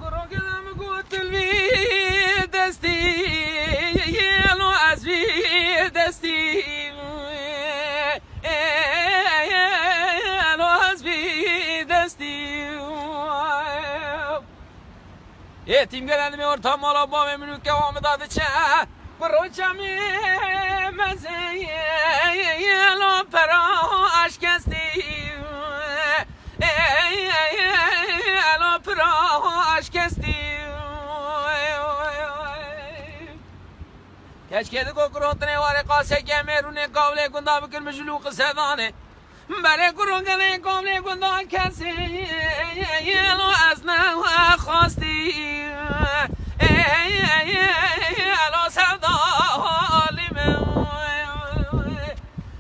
كرقدم قوت البي دستي يلو أزبي دستي يلو أزبي دستي يتيم قلن می ارتام مالا با ممنو که وام داده چه بروچمی مزه یلو پرا اشکستی یلو پرا اشکستی کشکید کو کرونتنه واره قاسه که میرونه قابله کندا بکن مجلوق سدانه برای کرونگنه قابله کندا کسی یلو از نه خواستی یلو سودالی من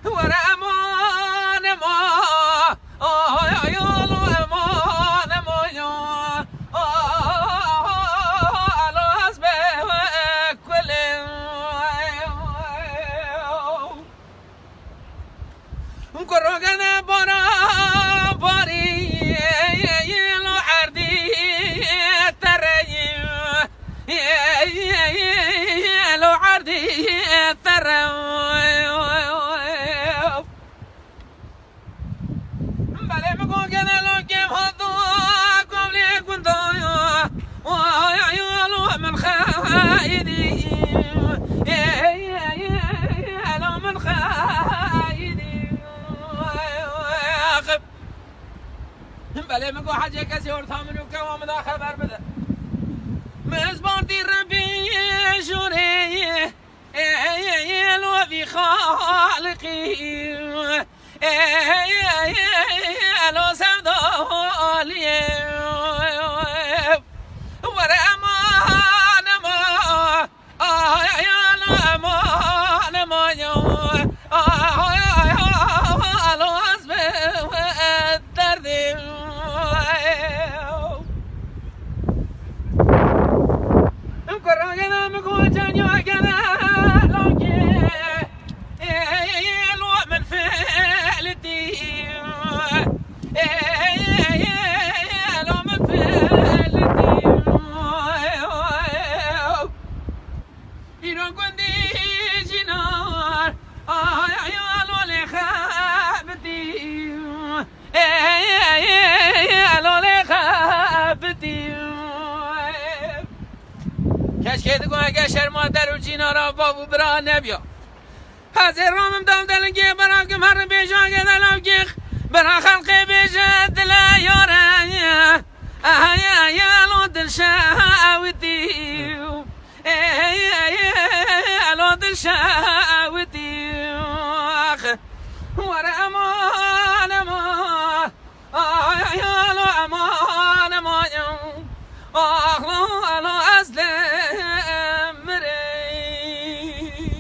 وره امان ما یلو امان ما یلو از به کلی کرونگنه بارا باری یلو عردی لو عردي ترى بلي مكو كذا لو كيف هضوا قبل كنت يا من خايدي لو من خايدي بلي مكو حاجة كسي ورثامنو كوام دا خبر بده مزبانتي ربي جوري لو في خالقي لو سودالي ورا امان ما يا لو امان ما لو اسبه الدرد كرهنا مقول جانيو كنا لوكي لو من فعلتي لو من فعلتي يرون كندي جنار يا لو لخابتي لو لخابتي کشکید گوه اگه شرمادر و جینا را بابو برا نبیا حضر رامم دام دلنگی برا که مر بیجان که دلم گیخ برا خلقی بیجه دل یاره لو دل شاوتی لو دل شاوتی ور امان ما لو امان ما